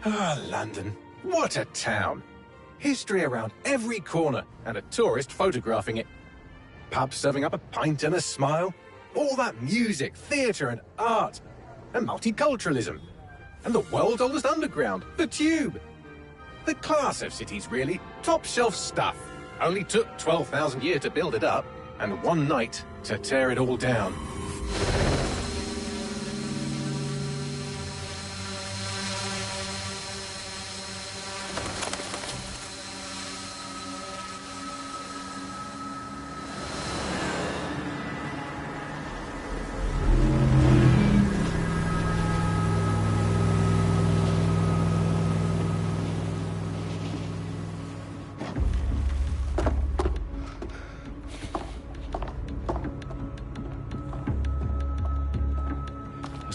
Ah, London. What a town. History around every corner, and a tourist photographing it. Pubs serving up a pint and a smile. All that music, theatre and art. And multiculturalism. And the world's oldest underground, the Tube. The class of cities, really. Top shelf stuff. Only took 12,000 years to build it up, and one night to tear it all down.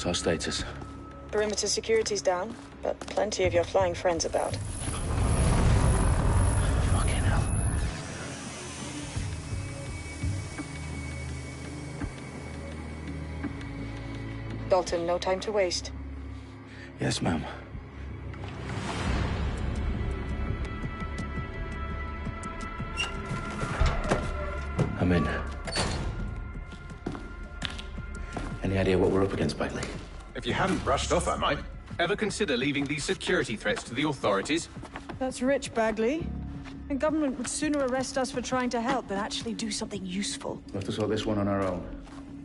What's our status? Perimeter security's down, but plenty of your flying friends about. Fucking hell. Dalton, no time to waste. Yes, ma'am. I'm in. Any idea what we're up against, Bagley? If you haven't brushed off, I might. Ever consider leaving these security threats to the authorities? That's rich, Bagley. And government would sooner arrest us for trying to help than actually do something useful. We'll have to sort this one on our own.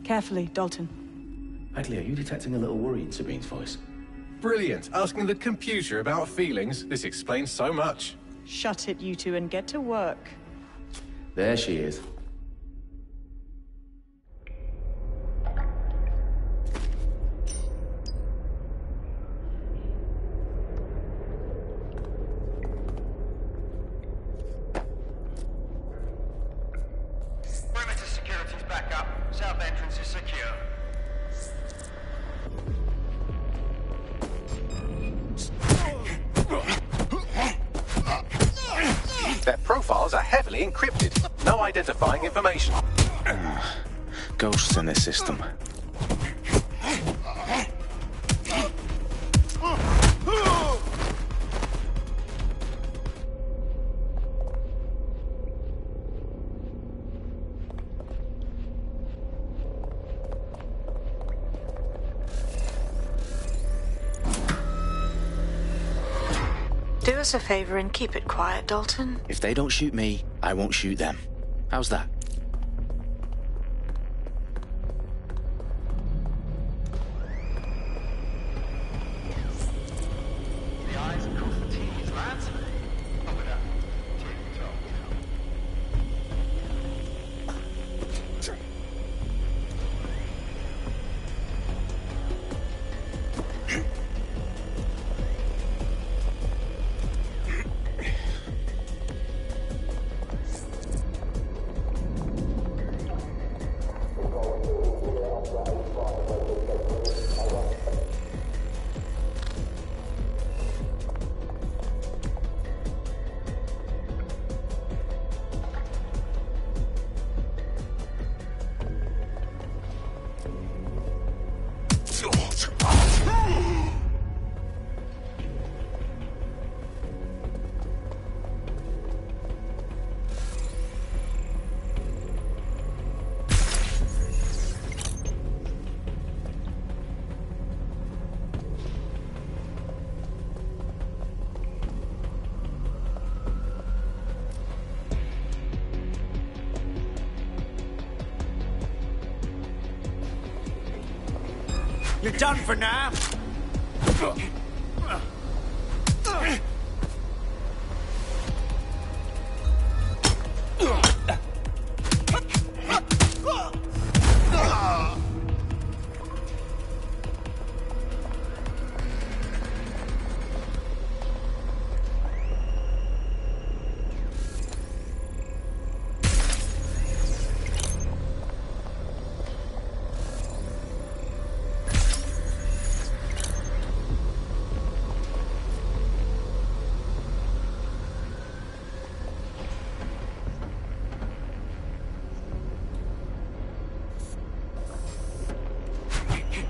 Carefully, Dalton. Bagley, are you detecting a little worry in Sabine's voice? Brilliant. Asking the computer about feelings. This explains so much. Shut it, you two, and get to work. There she is. Perimeter security's back up. South entrance is secure. Their profiles are heavily encrypted. No identifying information. Ghosts in this system. Do us a favor and keep it quiet, Dalton. If they don't shoot me, I won't shoot them. How's that? The eyes across the T's, lads. Look at that. Tick-tock. You're done for now.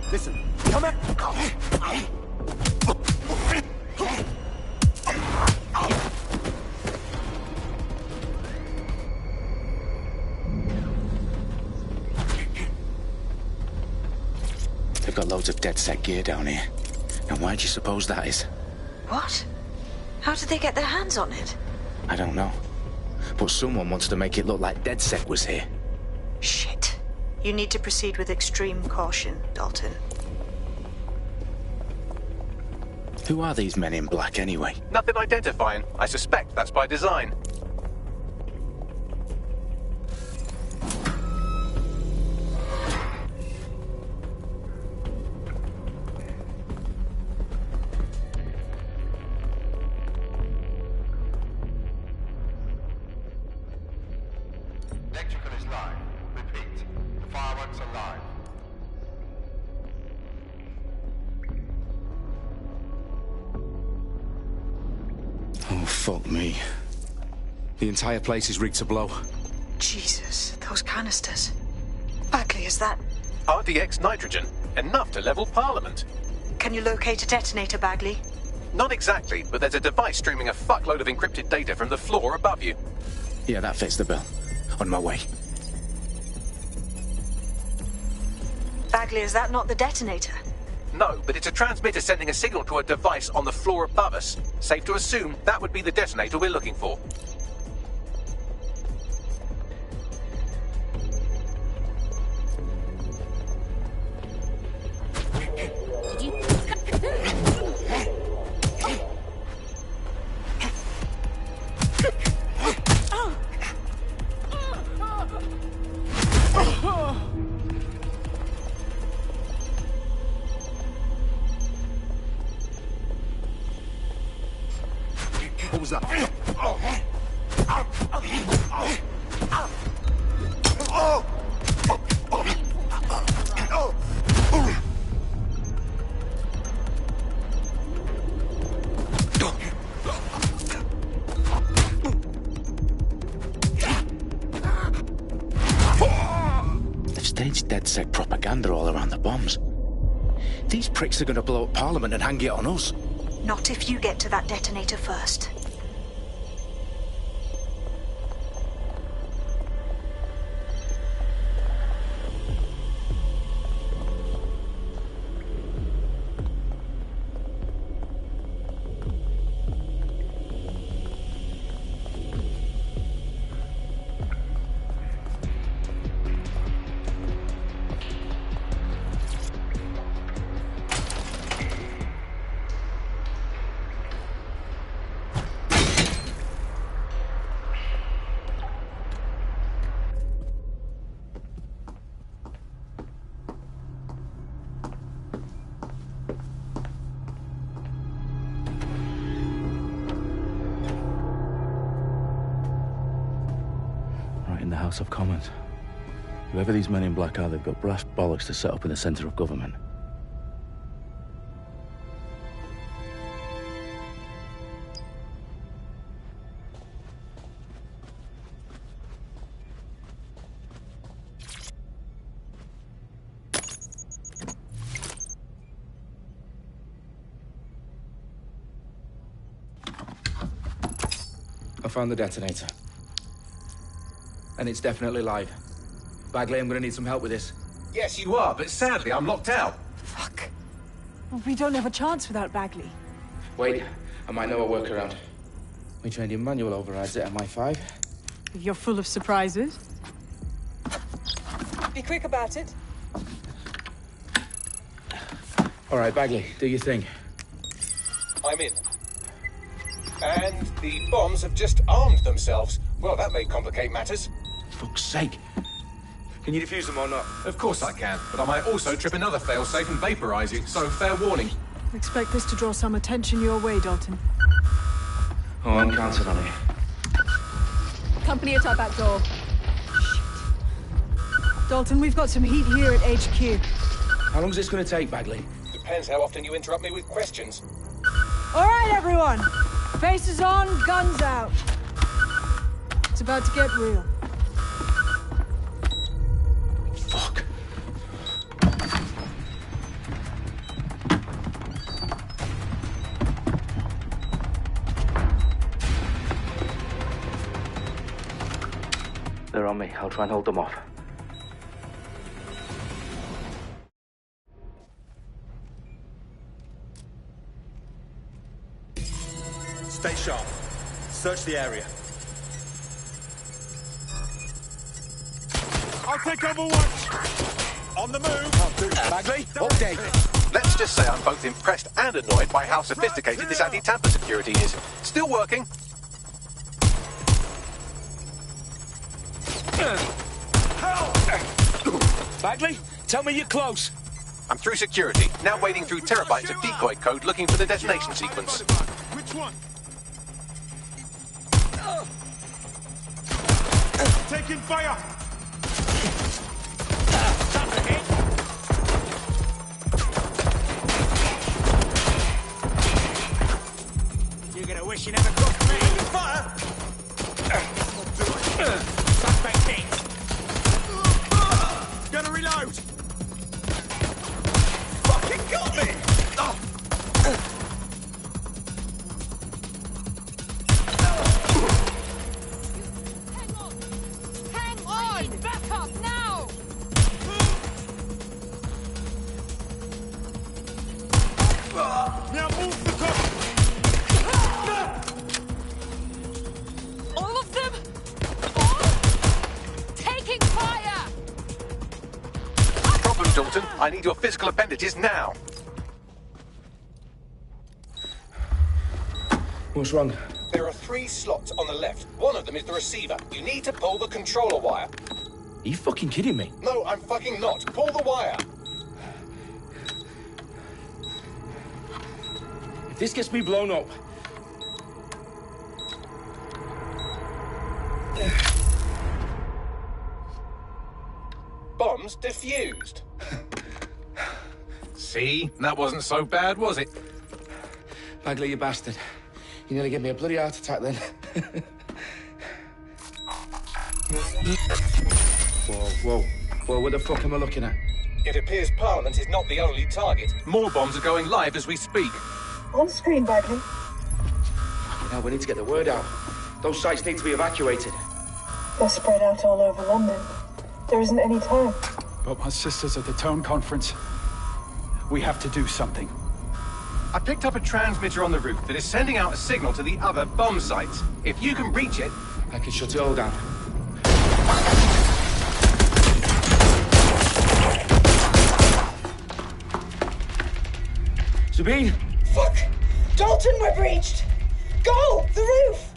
Listen, come on. got loads of DedSec gear down here. And why do you suppose that is? What? How did they get their hands on it? I don't know. But someone wants to make it look like DedSec was here. Shit. You need to proceed with extreme caution, Dalton. Who are these men in black anyway? Nothing identifying. I suspect that's by design. Electrical is live. Repeat. The fireworks are live. Oh, fuck me. The entire place is rigged to blow. Jesus, those canisters. Bagley, is that... RDX nitrogen. Enough to level Parliament. Can you locate a detonator, Bagley? Not exactly, but there's a device streaming a fuckload of encrypted data from the floor above you. Yeah, that fits the bill. On my way. Bagley, is that not the detonator? No, but it's a transmitter sending a signal to a device on the floor above us. Safe to assume that would be the detonator we're looking for. What was that? They've staged DedSec propaganda all around the bombs. These pricks are going to blow up Parliament and hang it on us. Not if you get to that detonator first. In the House of Commons. Whoever these men in black are, they've got brass bollocks to set up in the centre of government. I found the detonator. And it's definitely live. Bagley, I'm gonna need some help with this. Yes, you are, but sadly I'm locked out. Fuck. We don't have a chance without Bagley. Wait, I might know a workaround. We trained in manual overrides at MI5. You're full of surprises. Be quick about it. All right, Bagley, do your thing. I'm in. And the bombs have just armed themselves. Well, that may complicate matters. Fuck's sake. Can you defuse them or not? Of course I can, but I might also trip another failsafe and vaporize you, so fair warning. Expect this to draw some attention your way, Dalton. Oh, I'm counting on it. Company at our back door. Shit. Dalton, we've got some heat here at HQ. How long is this gonna take, Bagley? Depends how often you interrupt me with questions. All right, everyone. Faces on, guns out. It's about to get real. Fuck. They're on me. I'll try and hold them off. Stay sharp. Search the area. I'll take Overwatch! On the move! Bagley, update. Let's just say I'm both impressed and annoyed by how sophisticated this anti-tamper security is. Still working. Bagley, tell me you're close. I'm through security, now wading through terabytes of decoy code looking for the detonation sequence. Which one? Taking fire! You're gonna wish you never crossed me! Fire! Suspect hit! Gonna reload! Fucking got me! Hang on! Back up now! Now move the top! All of them? All? Taking fire! Problem, Dalton. I need your physical appendages now. What's wrong? There are 3 slots on the left. One of them is the receiver. You need to pull the controller wire. Are you fucking kidding me? No, I'm fucking not. Pull the wire. If this gets me blown up... Bombs defused. See? That wasn't so bad, was it? Bagley, you bastard. You nearly gave me a bloody heart attack then. Whoa, what the fuck am I looking at? It appears Parliament is not the only target. More bombs are going live as we speak. On screen, Bagley. Now we need to get the word out. Those sites need to be evacuated. They're spread out all over London. There isn't any time. But my sister's at the town conference. We have to do something. I picked up a transmitter on the roof that is sending out a signal to the other bomb sites. If you can reach it... I can shut it all down. Sabine! Fuck! Dalton, we're breached! Go! The roof!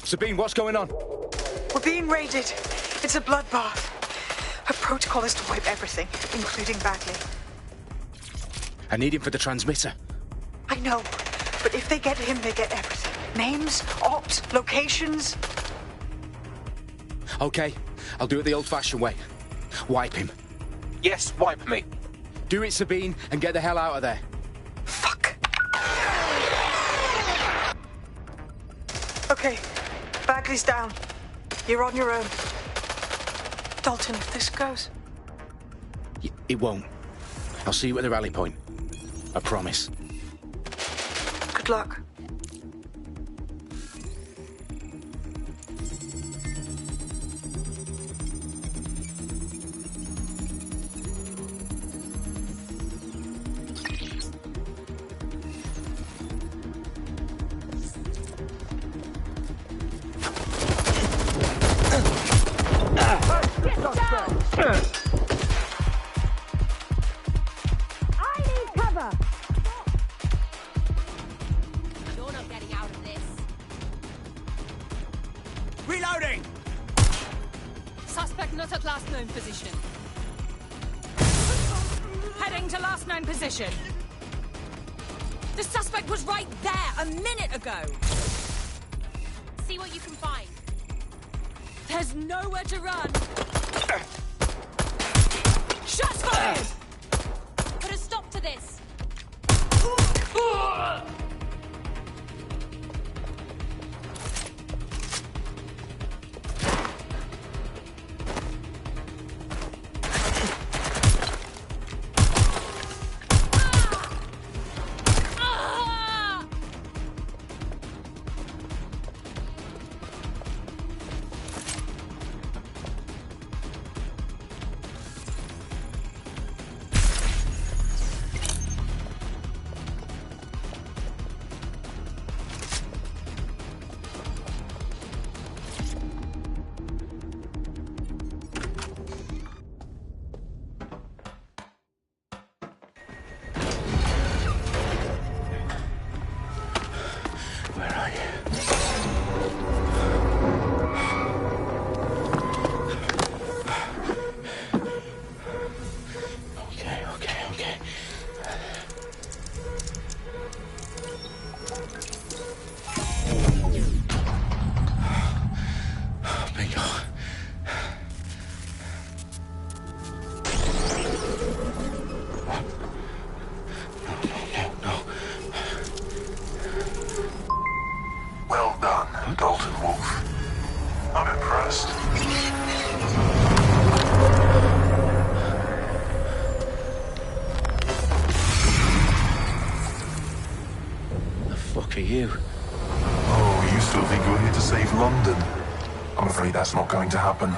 Sabine, what's going on? We're being raided. It's a bloodbath. Her protocol is to wipe everything, including Bagley. I need him for the transmitter. I know, but if they get him, they get everything. Names, ops, locations. Okay, I'll do it the old-fashioned way. Wipe him. Yes, wipe me. Do it, Sabine, and get the hell out of there. Fuck. Okay, Bagley's down. You're on your own. Dalton, if this goes... It won't. I'll see you at the rally point. I promise. Good luck. Reloading! Suspect not at last known position. Heading to last known position. The suspect was right there a minute ago. See what you can find. There's nowhere to run. Shots fired! Put a stop to this. for you. Oh, you still think you're here to save London? I'm afraid that's not going to happen.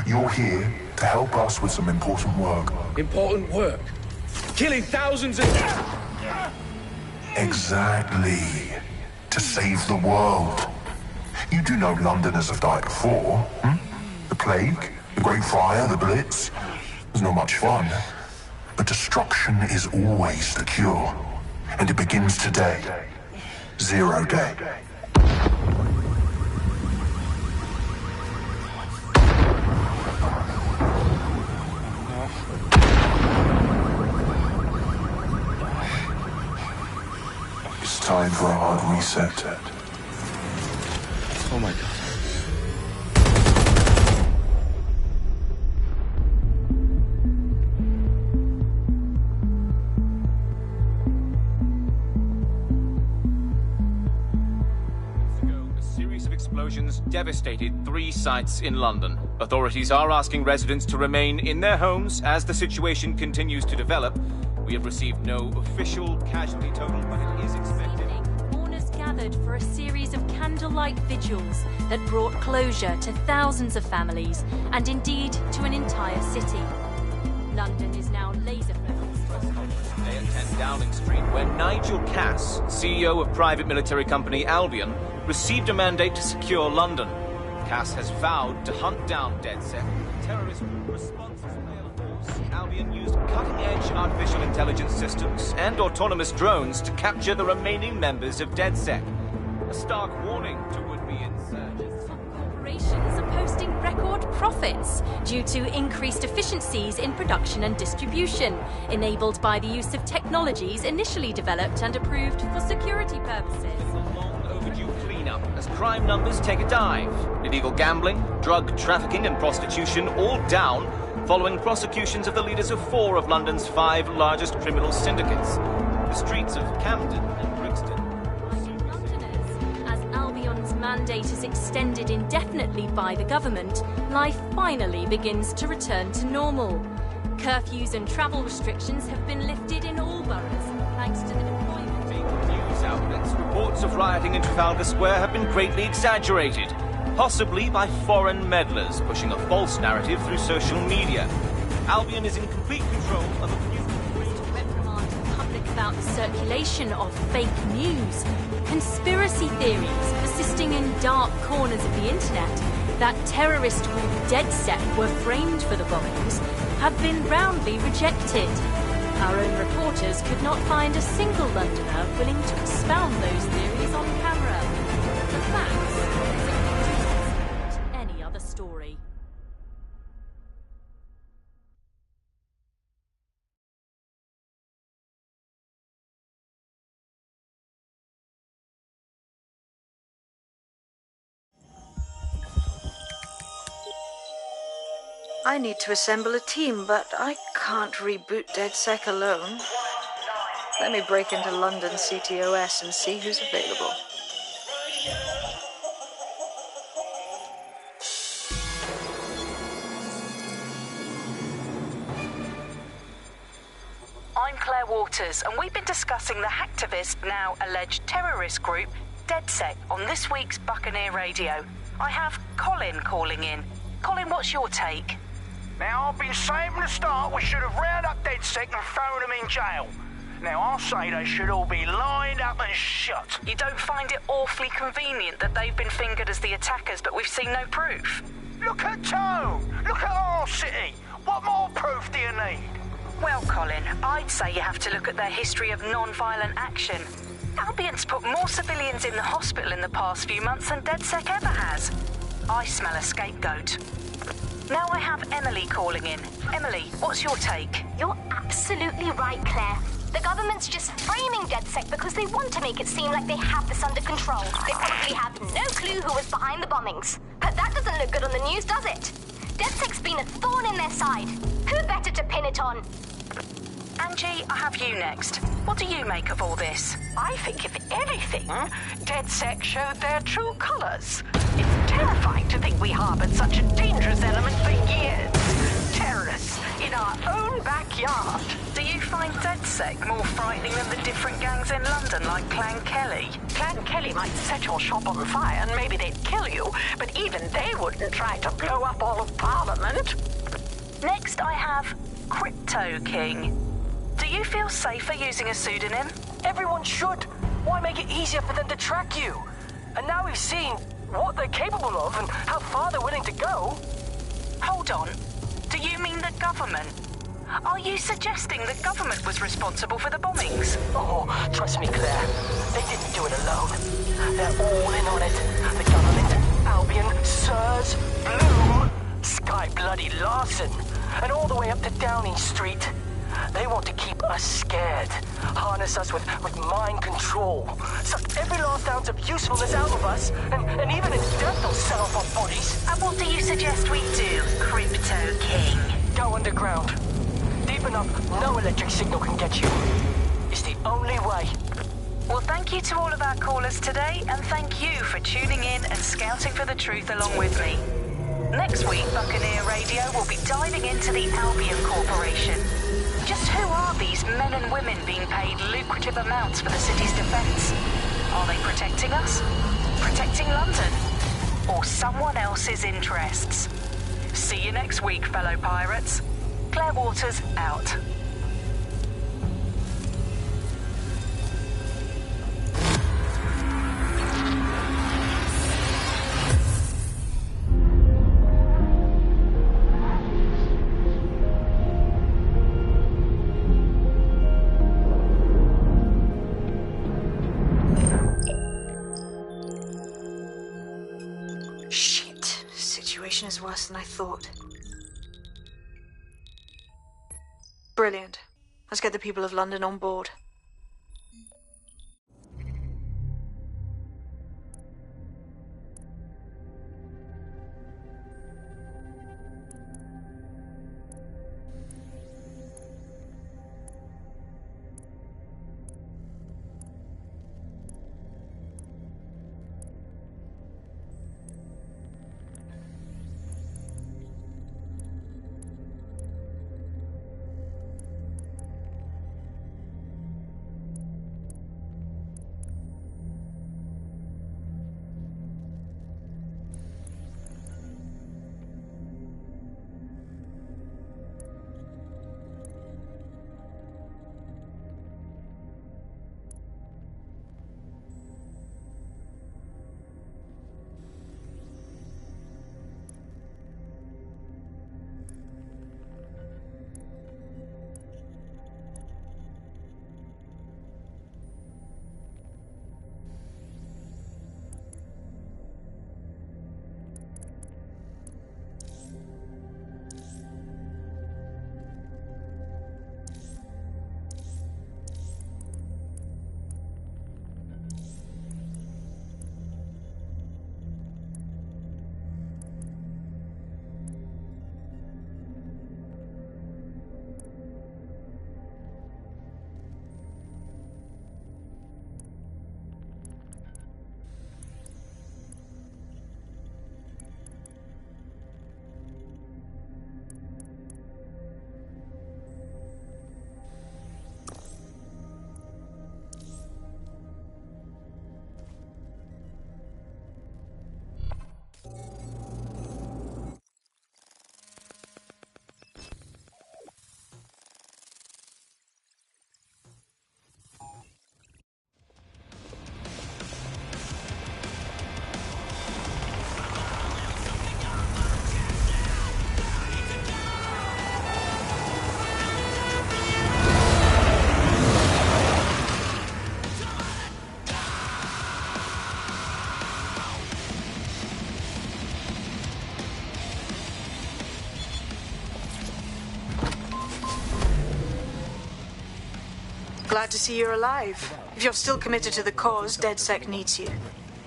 You're here to help us with some important work. Important work? Killing thousands of... Exactly. To save the world. You do know Londoners have died before, hmm? The Plague, the Great Fire, the Blitz. There's not much fun. But destruction is always the cure. And it begins today. 0 day. It's time for a hard reset. Oh my God. Explosions devastated 3 sites in London. Authorities are asking residents to remain in their homes as the situation continues to develop. We have received no official casualty total, but it is expected. Mourners gathered for a series of candlelight vigils that brought closure to thousands of families and indeed to an entire city. London is now laser-focused. Today at 10 Downing Street, where Nigel Cass, CEO of private military company Albion, received a mandate to secure London. Cass has vowed to hunt down DedSec. Terrorist responses force. Albion used cutting-edge artificial intelligence systems and autonomous drones to capture the remaining members of DedSec. A stark warning to would-be insurgents. Corporations are posting record profits due to increased efficiencies in production and distribution, enabled by the use of technologies initially developed and approved for security purposes. Cleanup as crime numbers take a dive. Illegal gambling, drug trafficking and prostitution all down following prosecutions of the leaders of 4 of London's 5 largest criminal syndicates. The streets of Camden and Brixton. Londoners, as Albion's mandate is extended indefinitely by the government, life finally begins to return to normal. Curfews and travel restrictions have been lifted in all boroughs, thanks to the deployment. News outlets, reports of rioting in Trafalgar Square have been greatly exaggerated, possibly by foreign meddlers pushing a false narrative through social media. Albion is in complete control of a few... To reprimand the public about the circulation of fake news, conspiracy theories persisting in dark corners of the internet that terrorist group DedSec were framed for the bombings have been roundly rejected. Our own reporters could not find a single Londoner willing to expound those theories on camera. The facts simply any other story. I need to assemble a team, but I can't reboot DedSec alone. Let me break into London CTOS and see who's available. I'm Claire Waters, and we've been discussing the hacktivist, now alleged terrorist group, DedSec, on this week's Buccaneer Radio. I have Colin calling in. Colin, what's your take? Now, I've been saying from the start we should have rounded up DedSec and thrown them in jail. Now, I'll say they should all be lined up and shot. You don't find it awfully convenient that they've been fingered as the attackers, but we've seen no proof? Look at Tone! Look at our city! What more proof do you need? Well, Colin, I'd say you have to look at their history of non-violent action. Albion's put more civilians in the hospital in the past few months than DedSec ever has. I smell a scapegoat. Now I have Emily calling in. Emily, what's your take? You're absolutely right, Claire. The government's just framing DedSec because they want to make it seem like they have this under control. They probably have no clue who was behind the bombings. But that doesn't look good on the news, does it? DedSec's been a thorn in their side. Who better to pin it on? Angie, I have you next. What do you make of all this? I think, if anything, DedSec showed their true colours. It's terrifying to think we harboured such a dangerous element for years. Terrorists in our own backyard. Do you find DedSec more frightening than the different gangs in London, like Clan Kelly? Clan Kelly might set your shop on fire and maybe they'd kill you, but even they wouldn't try to blow up all of Parliament. Next, I have Crypto King. Do you feel safer using a pseudonym? Everyone should. Why make it easier for them to track you? And now we've seen what they're capable of and how far they're willing to go. Hold on. Do you mean the government? Are you suggesting the government was responsible for the bombings? Oh, trust me, Claire. They didn't do it alone. They're all in on it. The government, Albion, Sirs, Bloom, Sky Bloody Larson, and all the way up to Downing Street. They want to keep us scared, harness us with mind control, suck every last ounce of usefulness out of us, and even in death they'll sell off our bodies. And what do you suggest we do, Crypto King? Go underground. Deep enough, no electric signal can get you. It's the only way. Well, thank you to all of our callers today, and thank you for tuning in and scouting for the truth along with me. Next week, Buccaneer Radio will be diving into the Albion Corporation. Just who are these men and women being paid lucrative amounts for the city's defense? Are they protecting us? Protecting London? Or someone else's interests? See you next week, fellow pirates. Claire Waters, out. Is worse than I thought. Brilliant. Let's get the people of London on board. Glad to see you're alive. If you're still committed to the cause, DedSec needs you.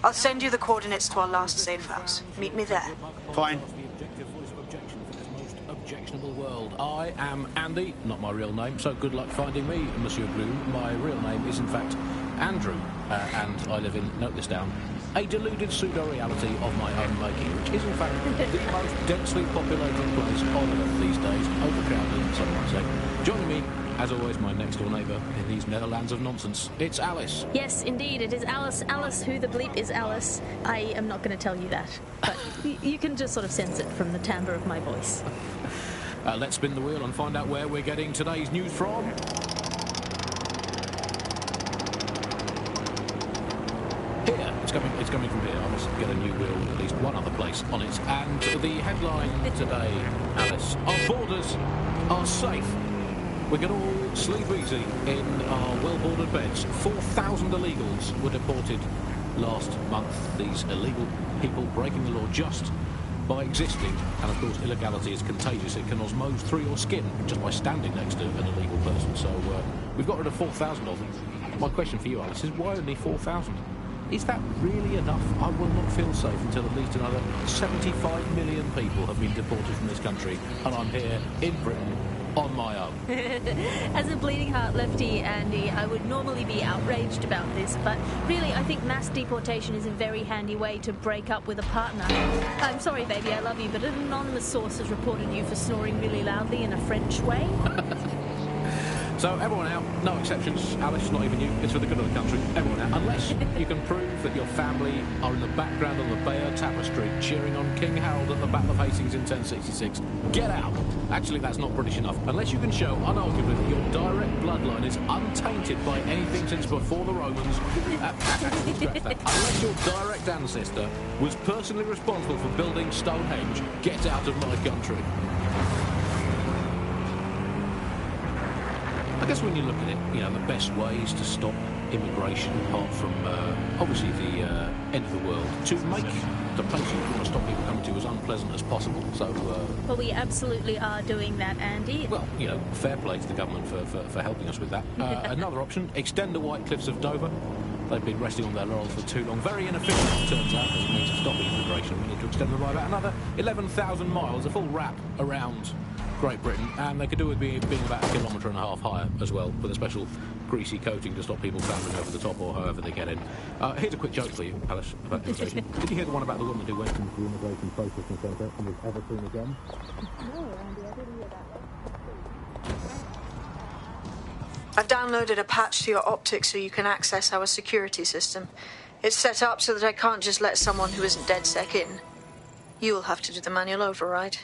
I'll send you the coordinates to our last safe house. Meet me there. Fine. Objectionable world. I am Andy, not my real name, so good luck finding me, Monsieur Bloom. My real name is in fact Andrew, and I live in, note this down, a deluded pseudo-reality of my own making, which is in fact the most densely populated place on Earth these days, overcrowded, some might say. Joining me as always, my next-door neighbour in these Netherlands of nonsense. It's Alice. Yes, indeed, it is Alice. Alice, who the bleep is Alice? I am not going to tell you that, but you can just sort of sense it from the timbre of my voice. Let's spin the wheel and find out where we're getting today's news from. Here, it's coming from here. I must get a new wheel, at least one other place on it. And the headline today, Alice, our borders are safe. We can all sleep easy in our well-bordered beds. 4,000 illegals were deported last month. These illegal people breaking the law just by existing. And of course, illegality is contagious. It can osmose through your skin just by standing next to an illegal person. So we've got rid of 4,000 of them. My question for you, Alice, is why only 4,000? Is that really enough? I will not feel safe until at least another 75 million people have been deported from this country, and I'm here in Britain on my own. As a bleeding heart lefty, Andy, I would normally be outraged about this, but really I think mass deportation is a very handy way to break up with a partner. I'm sorry, baby, I love you, but an anonymous source has reported you for snoring really loudly in a French way. So everyone out, no exceptions, Alice, not even you, it's for the good of the country, everyone out, unless you can prove that your family are in the background on the Bayeux Tapestry cheering on King Harold at the Battle of Hastings in 1066. Get out! Actually, that's not British enough. Unless you can show, unarguably, that your direct bloodline is untainted by anything since before the Romans. Scratch that. Unless your direct ancestor was personally responsible for building Stonehenge, get out of my country. I guess when you look at it, you know, the best ways to stop immigration, apart from obviously the end of the world, to make the places you want to stop people coming to as unpleasant as possible. So, well, we absolutely are doing that, Andy. Well, you know, fair play to the government for helping us with that. Another option: extend the White Cliffs of Dover. They've been resting on their laurels for too long. Very inefficient, it turns out, as a means of stopping immigration. We need to extend them by about another 11,000 miles, a full wrap around Great Britain, and they could do with being about 1.5 kilometres higher as well, with a special greasy coating to stop people clambering over the top or however they get in. Here's a quick joke for you, Alice, about immigration. Did you hear the one about the woman who went into the immigration processing centre and was ever seen again? No, Andy, I didn't hear that. I've downloaded a patch to your optics so you can access our security system. It's set up so that I can't just let someone who isn't DedSec in. You'll have to do the manual override.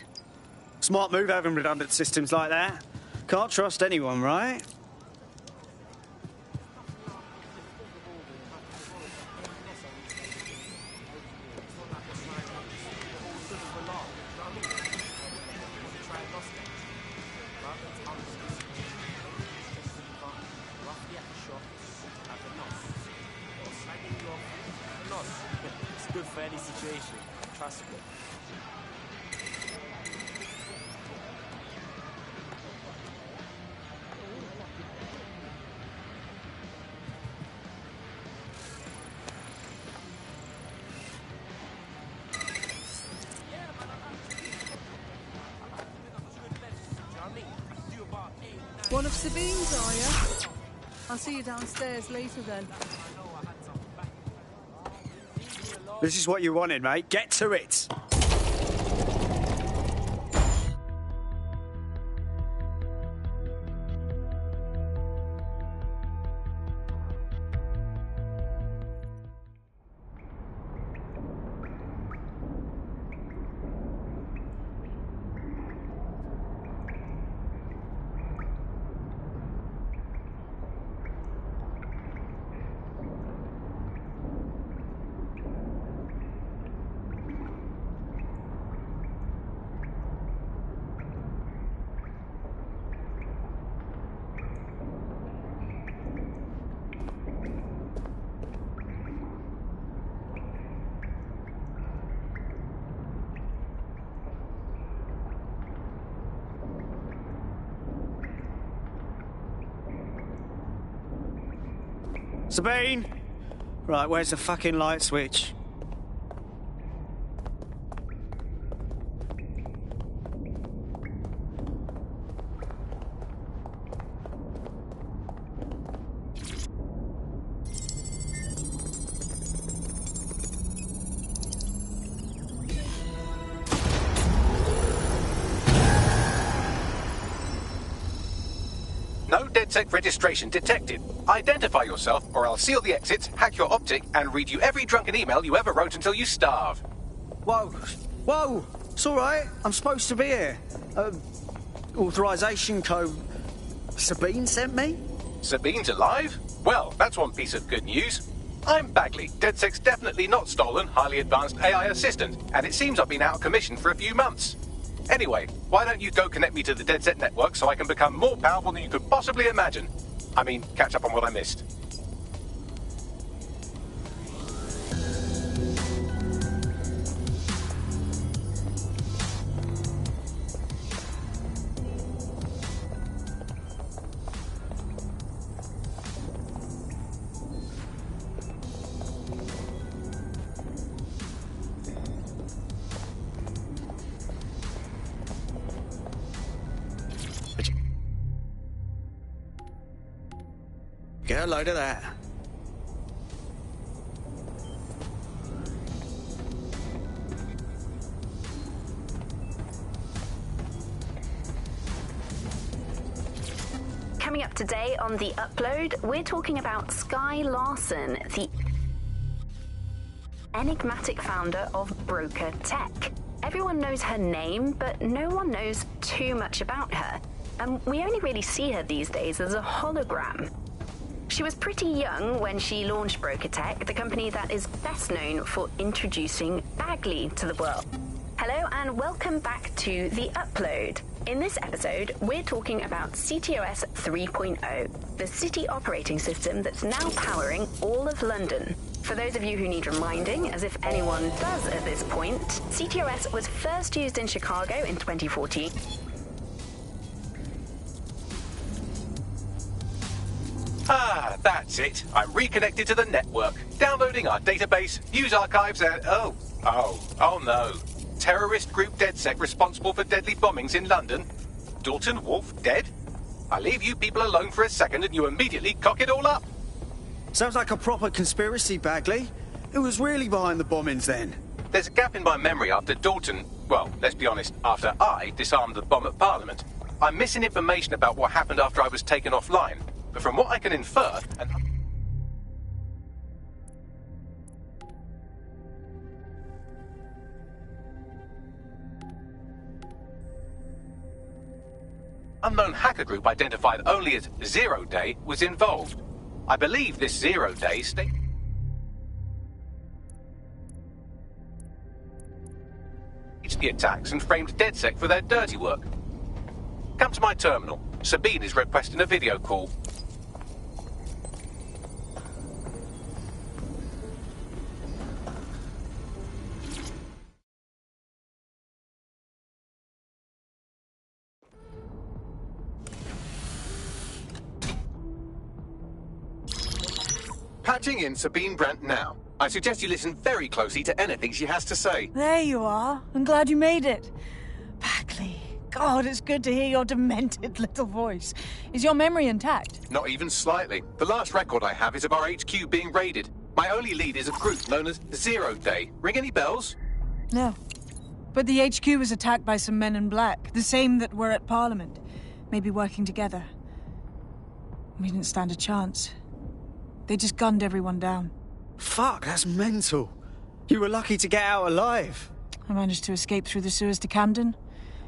Smart move having redundant systems like that. Can't trust anyone, right? It's good for any situation. Trust me. One of Sabine's, are you? I'll see you downstairs later then. This is what you wanted, mate. Get to it. Sabine! Right, where's the fucking light switch? No DedSec registration detected. Identify yourself, or I'll seal the exits, hack your optic, and read you every drunken email you ever wrote until you starve. Whoa! Whoa! It's all right. I'm supposed to be here. Authorization code. Sabine sent me? Sabine's alive? Well, that's one piece of good news. I'm Bagley, DedSec's definitely not stolen, highly advanced AI assistant, and it seems I've been out of commission for a few months. Anyway, why don't you go connect me to the DedSec network so I can become more powerful than you could possibly imagine? I mean, catch up on what I missed. Get a load of that. Coming up today on The Upload, we're talking about Skye Larson, the enigmatic founder of Broker Tech. Everyone knows her name, but no one knows too much about her. And we only really see her these days as a hologram. She was pretty young when she launched Broker Tech, the company that is best known for introducing Bagley to the world. Hello and welcome back to The Upload. In this episode, we're talking about CTOS 3.0, the city operating system that's now powering all of London. For those of you who need reminding, as if anyone does at this point, CTOS was first used in Chicago in 2014. Ah, that's it. I'm reconnected to the network, downloading our database, news archives, and oh no. Terrorist group DedSec responsible for deadly bombings in London? Dalton Wolfe dead? I leave you people alone for a second and you immediately cock it all up. Sounds like a proper conspiracy, Bagley. Who was really behind the bombings then? There's a gap in my memory after Dalton, well, let's be honest, after I disarmed the bomb at Parliament. I'm missing information about what happened after I was taken offline. But from what I can infer, an unknown hacker group identified only as Zero Day was involved. I believe this Zero Day staged the attacks and framed DedSec for their dirty work. Come to my terminal. Sabine is requesting a video call. Patching in Sabine Brandt now. I suggest you listen very closely to anything she has to say. There you are. I'm glad you made it. Bagley. God, it's good to hear your demented little voice. Is your memory intact? Not even slightly. The last record I have is of our HQ being raided. My only lead is a group known as Zero Day. Ring any bells? No. But the HQ was attacked by some men in black, the same that were at Parliament. Maybe working together. We didn't stand a chance. They just gunned everyone down. Fuck, that's mental. You were lucky to get out alive. I managed to escape through the sewers to Camden.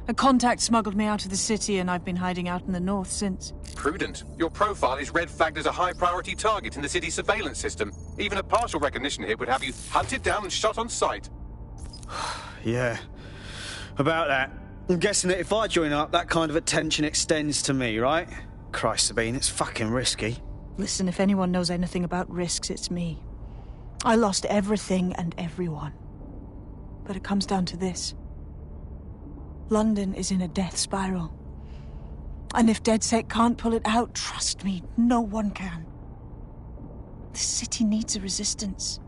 A contact smuggled me out of the city, and I've been hiding out in the north since. Prudent. Your profile is red flagged as a high-priority target in the city's surveillance system. Even a partial recognition here would have you hunted down and shot on sight. Yeah. About that. I'm guessing that if I join up, that kind of attention extends to me, right? Christ, Sabine, it's fucking risky. Listen, if anyone knows anything about risks, it's me. I lost everything and everyone. But it comes down to this. London is in a death spiral. And if DedSec can't pull it out, trust me, no one can. The city needs a resistance.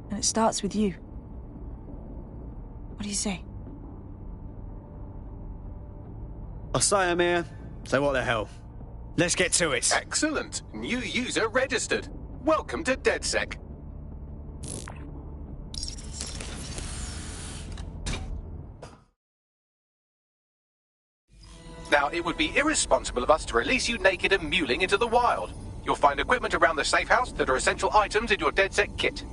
And it starts with you. What do you say? I say I'm here, so what the hell? Let's get to it. Excellent. New user registered. Welcome to DedSec. Now, it would be irresponsible of us to release you naked and mewling into the wild. You'll find equipment around the safe house that are essential items in your DedSec kit.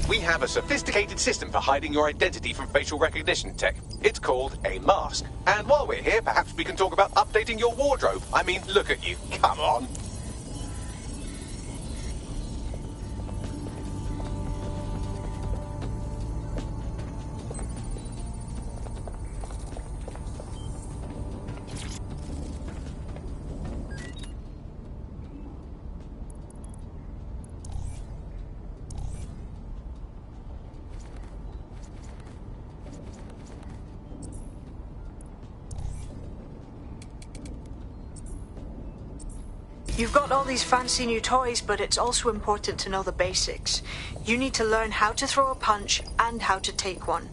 We have a sophisticated system for hiding your identity from facial recognition tech. It's called a mask. And while we're here, perhaps we can talk about updating your wardrobe. I mean, look at you. Come on. You've got all these fancy new toys, but it's also important to know the basics. You need to learn how to throw a punch and how to take one.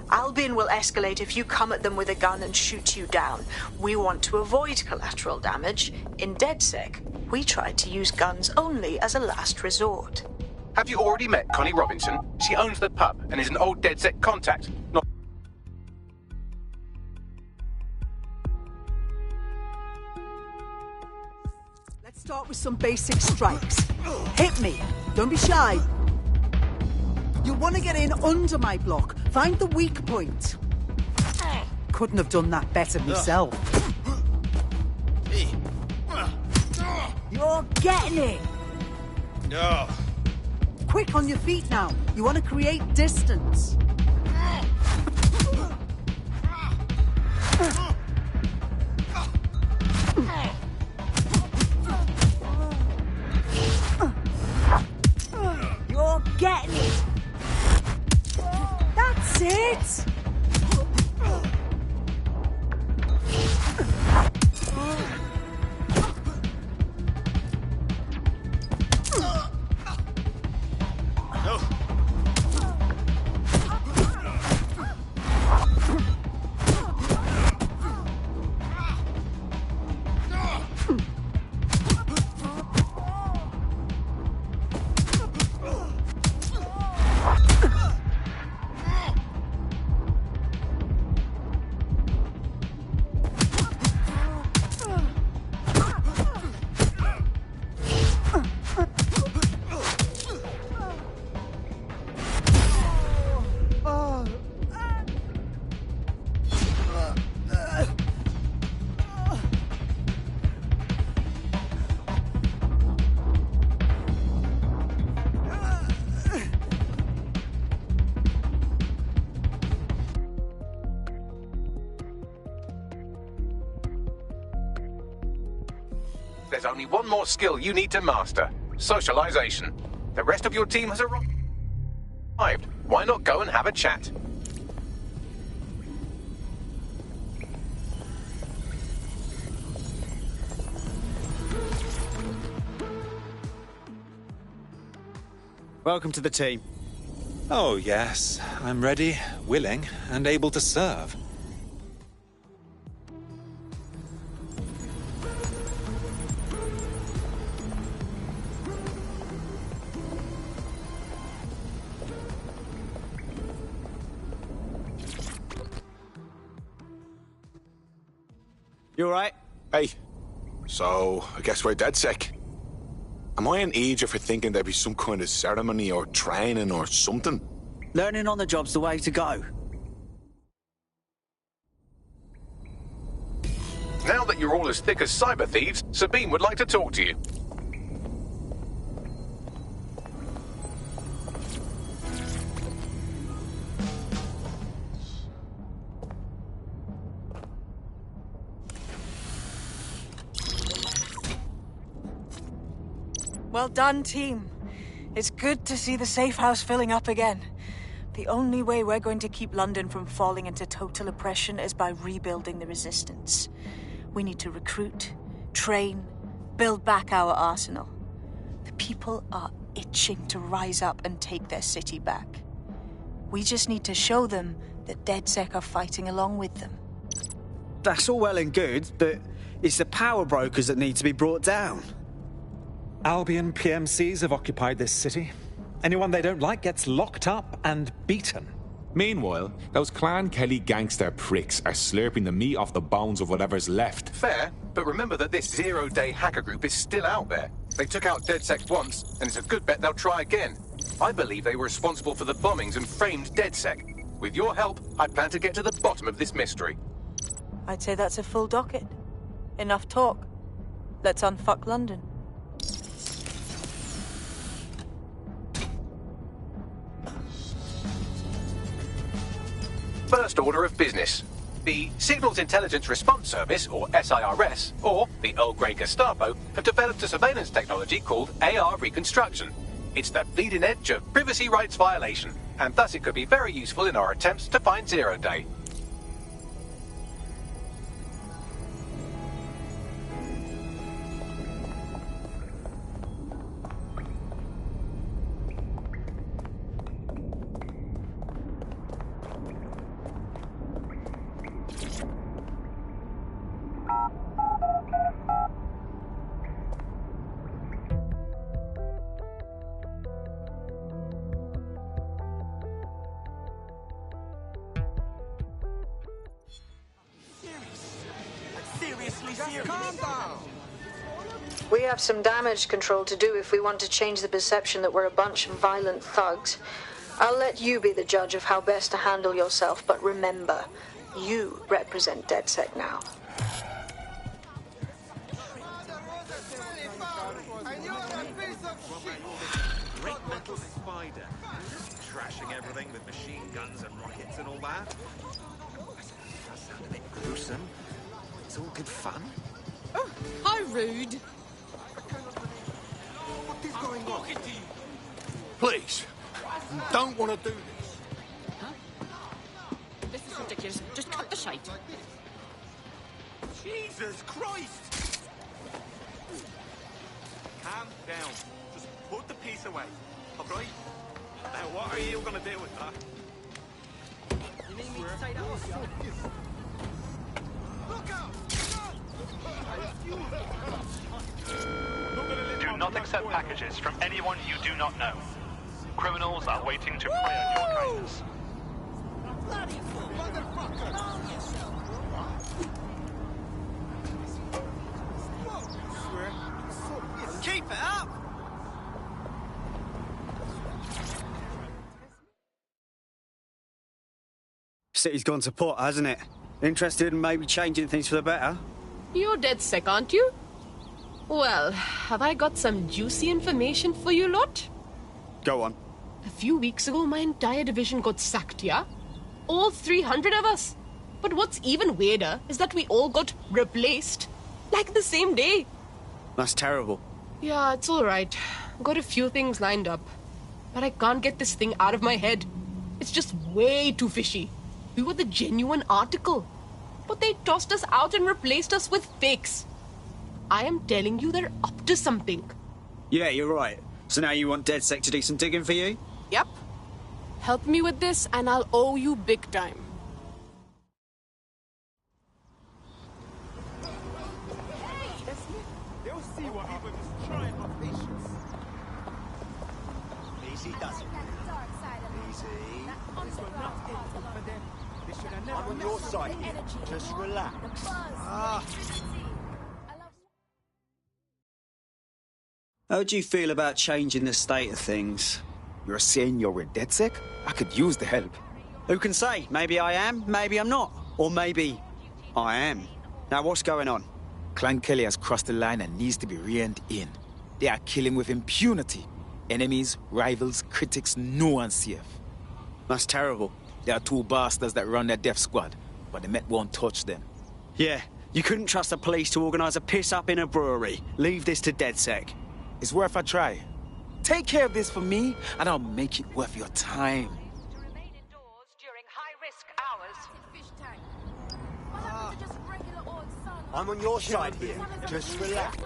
Albion will escalate if you come at them with a gun and shoot you down. We want to avoid collateral damage. In DedSec, we try to use guns only as a last resort. Have you already met Connie Robinson? She owns the pub and is an old DedSec contact. Not Start with some basic strikes. Hit me. Don't be shy. You'll want to get in under my block. Find the weak point. Couldn't have done that better myself. You're getting it. No. Quick on your feet now. You want to create distance. You're getting it. That's it. There's only one more skill you need to master. Socialization. The rest of your team has arrived. Why not go and have a chat? Welcome to the team. Oh, yes. I'm ready, willing, and able to serve. You alright? Hey. So, I guess we're dead sick. Am I an idiot for thinking there'd be some kind of ceremony or training or something? Learning on the job's the way to go. Now that you're all as thick as cyber thieves, Sabine would like to talk to you. Well done, team. It's good to see the safe house filling up again. The only way we're going to keep London from falling into total oppression is by rebuilding the resistance. We need to recruit, train, build back our arsenal. The people are itching to rise up and take their city back. We just need to show them that DedSec are fighting along with them. That's all well and good, but it's the power brokers that need to be brought down. Albion PMCs have occupied this city. Anyone they don't like gets locked up and beaten. Meanwhile, those Clan Kelly gangster pricks are slurping the meat off the bones of whatever's left. Fair, but remember that this zero-day hacker group is still out there. They took out DedSec once, and it's a good bet they'll try again. I believe they were responsible for the bombings and framed DedSec. With your help, I plan to get to the bottom of this mystery. I'd say that's a full docket. Enough talk. Let's unfuck London. First order of business. The Signals Intelligence Response Service, or SIRS, or the Earl Grey Gestapo, have developed a surveillance technology called AR Reconstruction. It's the bleeding edge of privacy rights violation, and thus it could be very useful in our attempts to find Zero Day. We have some damage control to do if we want to change the perception that we're a bunch of violent thugs. I'll let you be the judge of how best to handle yourself, but remember, you represent DedSec now. Great metal spider. Trashing everything with machine guns and rockets and all that. That sounds a bit gruesome. It's all good fun. Oh, how rude. What is going on? Please, you don't want to do this. Huh? This is ridiculous. Just cut the shite. Jesus Christ! Calm down. Just put the piece away, all right? Now, what are you going to do with that? You need me to take that off? Look out! Do not accept packages from anyone you do not know. Criminals are waiting to prey on your kindness. Bloody motherfucker! Keep it up! City's gone to pot, hasn't it? Interested in maybe changing things for the better? You're DedSec, aren't you? Well, have I got some juicy information for you lot? Go on. A few weeks ago, my entire division got sacked, yeah? All 300 of us. But what's even weirder is that we all got replaced. Like the same day. That's terrible. Yeah, it's alright. Got a few things lined up. But I can't get this thing out of my head. It's just way too fishy. We were the genuine article. But they tossed us out and replaced us with fakes. I am telling you, they're up to something. Yeah, you're right. So now you want DedSec to do some digging for you? Yep. Help me with this and I'll owe you big time. They'll see what happens. Trying my patience. Easy does it. Easy. I'm on your side here. Just relax. How do you feel about changing the state of things? You're saying you're with DedSec? I could use the help. Who can say? Maybe I am, maybe I'm not. Or maybe I am. Now, what's going on? Clan Kelly has crossed the line and needs to be reined in. They are killing with impunity. Enemies, rivals, critics, no one's safe. That's terrible. There are two bastards that run their death squad, but the Met won't touch them. Yeah, you couldn't trust the police to organise a piss-up in a brewery. Leave this to DedSec. It's worth a try. Take care of this for me, and I'll make it worth your time. I'm on your side here. Just relax.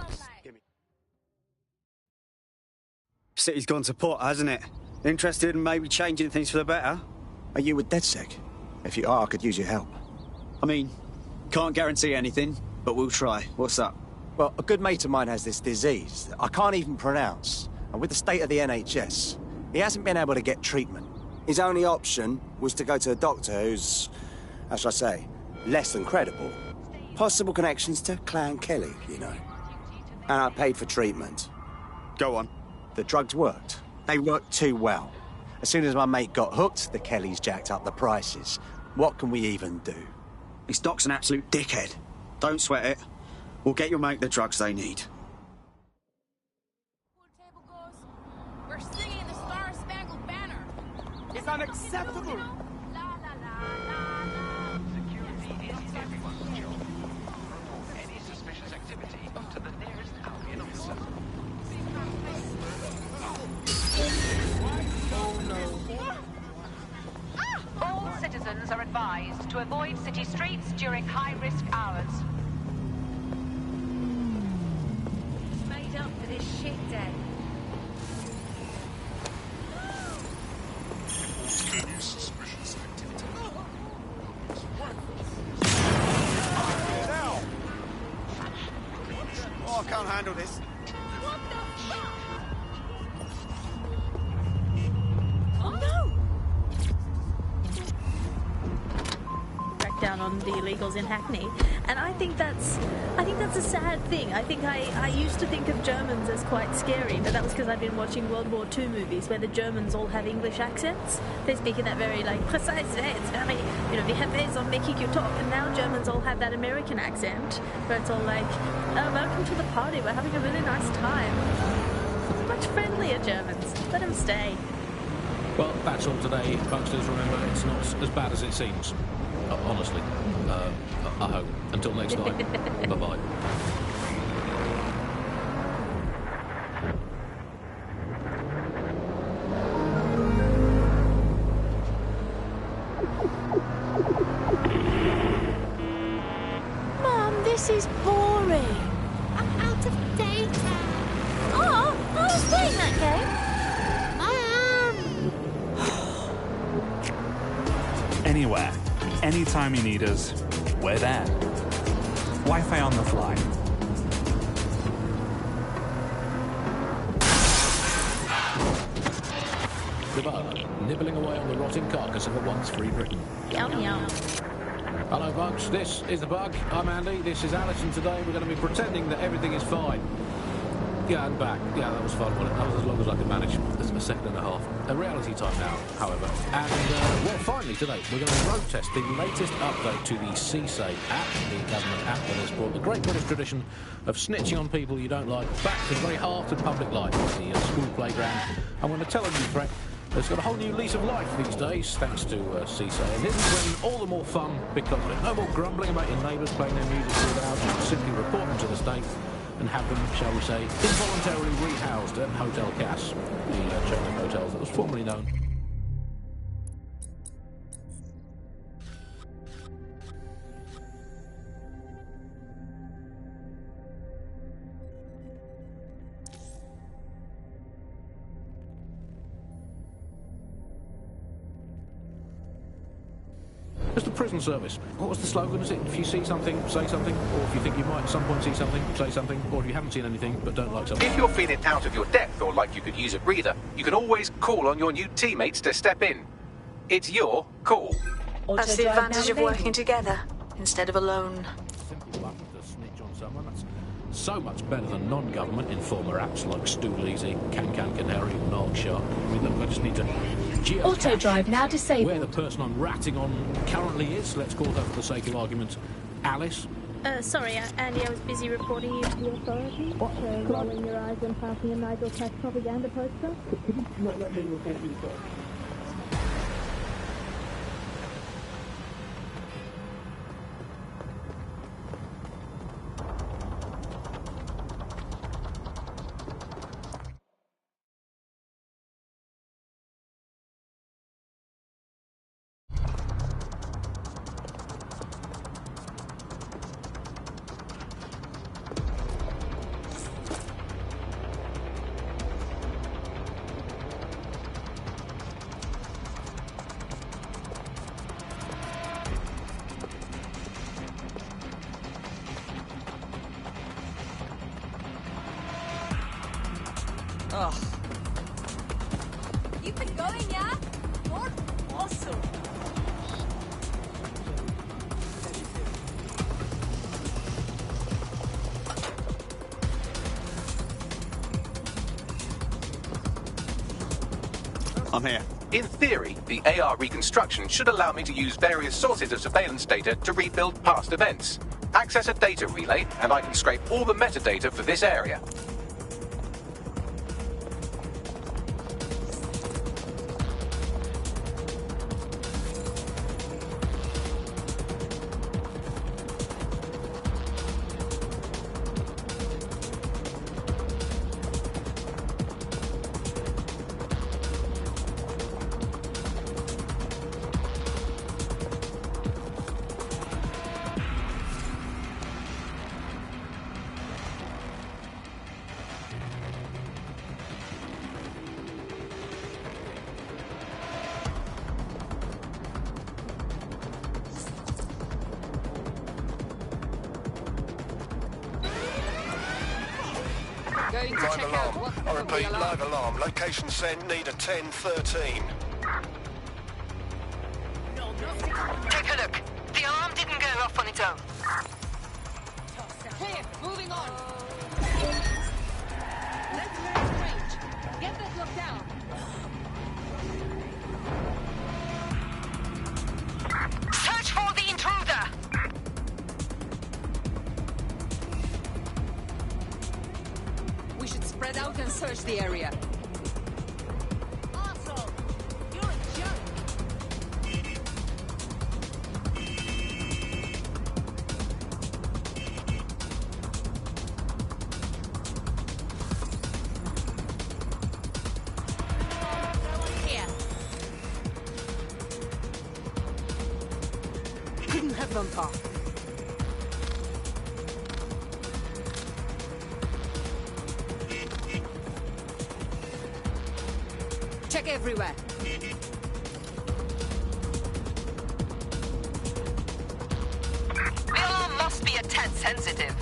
City's gone to pot, hasn't it? Interested in maybe changing things for the better? Are you with DedSec? If you are, I could use your help. I mean, can't guarantee anything, but we'll try. What's up? Well, a good mate of mine has this disease that I can't even pronounce. And with the state of the NHS, he hasn't been able to get treatment. His only option was to go to a doctor who's, how shall I say, less than credible. Possible connections to Clan Kelly, you know. And I paid for treatment. Go on. The drugs worked. They worked too well. As soon as my mate got hooked, the Kellys jacked up the prices. What can we even do? This doc's an absolute dickhead. Don't sweat it. We'll get your mate the drugs they need. We're singing the Star Spangled Banner. It's unacceptable. Security is everyone's job. Any suspicious activity to the nearest Albion officer. All citizens are advised to avoid city streets during high-risk hours. Made up for this shit day. Any suspicious activity. Oh, I can't handle this. What the fuck? Oh no! Down on the illegals in Hackney, and I think that's a sad thing. I used to think of Germans as quite scary, but that was because I've been watching World War II movies where the Germans all have English accents. They speak in that very precise way. It's very, we have ways of making you talk, and now Germans all have that American accent where it's all like, oh, welcome to the party, we're having a really nice time. Much friendlier Germans. Let them stay. Well, that's all today, Bunksters. Remember, it's not as bad as it seems. Honestly. I hope. Until next time. Bye-bye. Mom, this is boring. I'm out of data. Oh, I was playing that game. Anywhere, anytime you need us, we're there. Wi-Fi on the fly. The bug, nibbling away on the rotting carcass of a once free Britain. Yum yum. Hello, Bugs. This is the Bug. I'm Andy. This is Alice, and today we're going to be pretending that everything is fine. Yeah, and back. Yeah, that was fun. Well, that was as long as I could manage. There's a second and a half. A reality time now, however. And, well, finally today, we're going to road test the latest update to the CSAVE app, the government app that has brought the great British tradition of snitching on people you don't like back to the very heart of public life, the school playground. And when a television threat has got a whole new lease of life these days, thanks to CSAVE. And this is when all the more fun because of it. No more grumbling about your neighbours playing their music too loud. You simply report them to the state and have them, shall we say, involuntarily rehoused at Hotel Cass, the chain of hotels that was formerly known. prison service. What was the slogan? Is it if you see something, say something, or if you think you might at some point see something, say something, or if you haven't seen anything but don't like something? If you're feeling out of your depth or like you could use a breather, you can always call on your new teammates to step in. It's your call. That's the advantage of working together instead of alone. Simple button to snitch on someone. That's so much better than non-government informer apps like Stool-Easy, Canary, or Narkshark. I mean, look, I just need to Auto drive now where disabled. the person I'm ratting on currently is. Let's call her, for the sake of argument, Alice. Sorry, Andy, I was busy reporting you to the authorities. What? Rolling your eyes and passing a Nigel Cash propaganda poster? Could you not let me report you first? Ugh. You've been going, yeah? You're awesome. I'm here. In theory, the AR reconstruction should allow me to use various sources of surveillance data to rebuild past events. Access a data relay, and I can scrape all the metadata for this area. Going to Live check alarm. out what I repeat, live alarm. Location sent, need a 1013. Take a look. The alarm didn't go off on its own. Clear, moving on. Let's raise range. Get that locked down. Search for the intruder. We should spread out and search the area. Awesome. You're a jerk. Here. Couldn't have gone far. Check everywhere. The alarm must be a tad sensitive.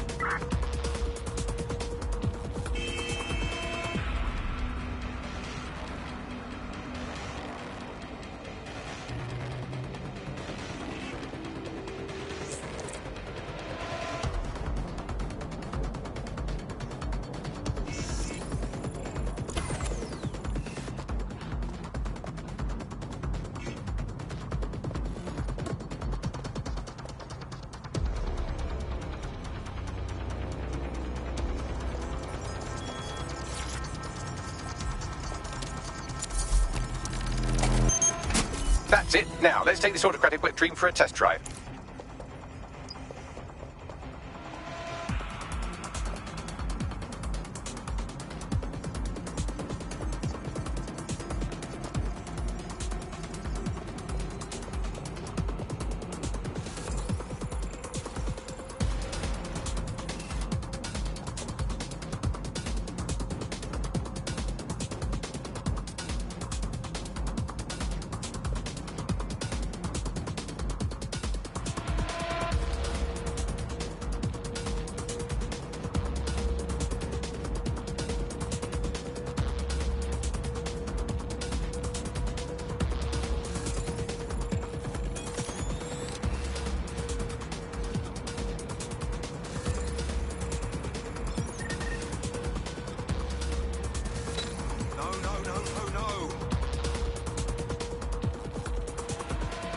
That's it. Now, let's take this autocratic wet dream for a test drive.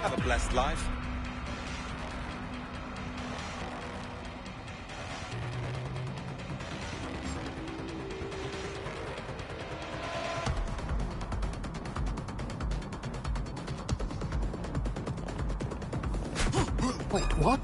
Have a blessed life. Wait, what?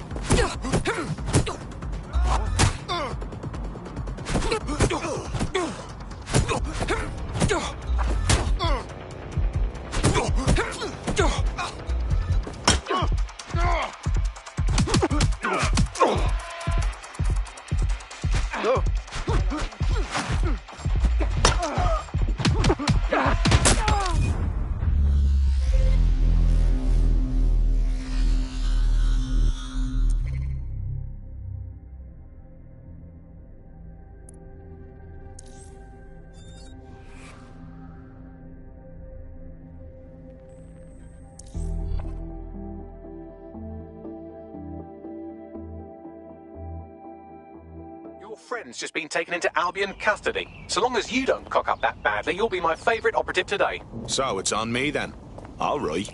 Your friend's just been taken into Albion custody. So long as you don't cock up that badly, you'll be my favourite operative today. So it's on me then. All right.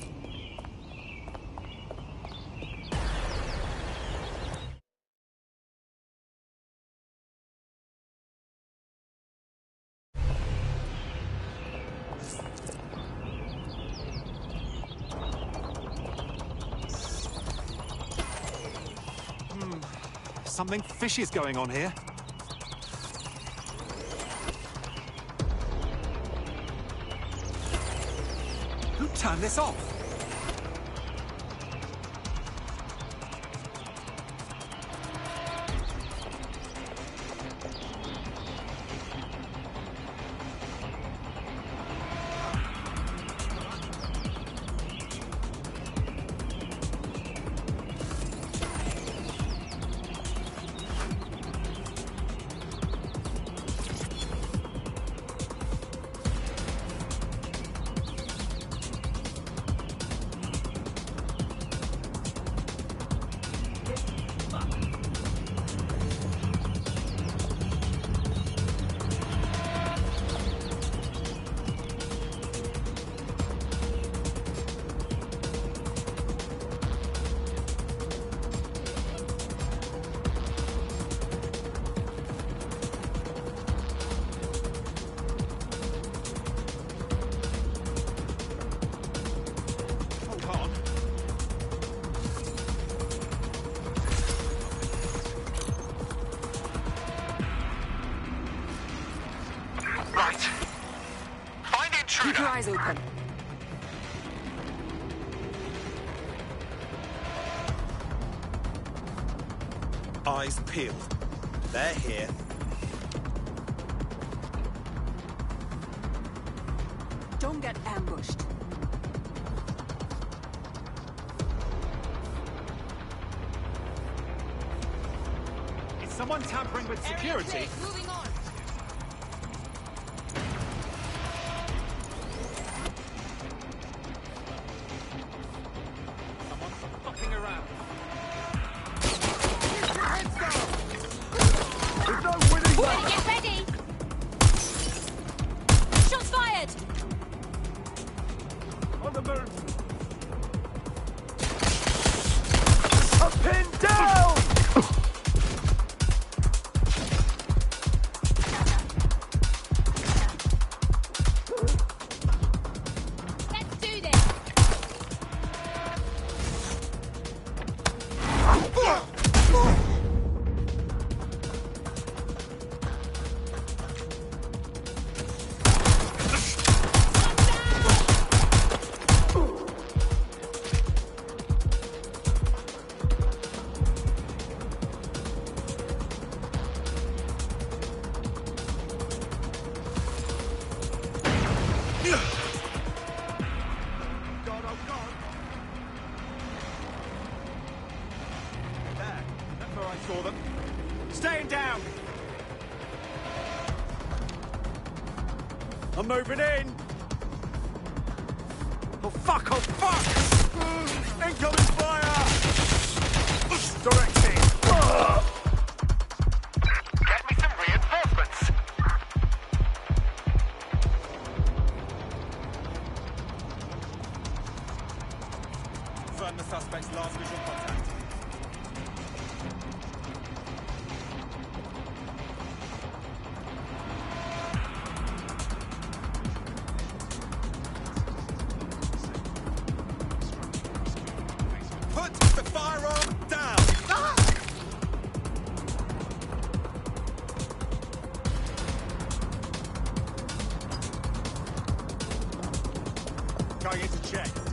Something fishy's going on here. Who turned this off? Keep your eyes open. Eyes peeled. They're here. Don't get ambushed. Is someone tampering with security? Moving on. Fucking around. There's no winning way. Get ready. Shots fired. On the move. Up and down! Let's do this. That's where I saw them. Staying down! I'm moving in! Oh fuck, oh fuck! Incoming fire! Directing! Get me some reinforcements! Firearm down! Ah! Going into check.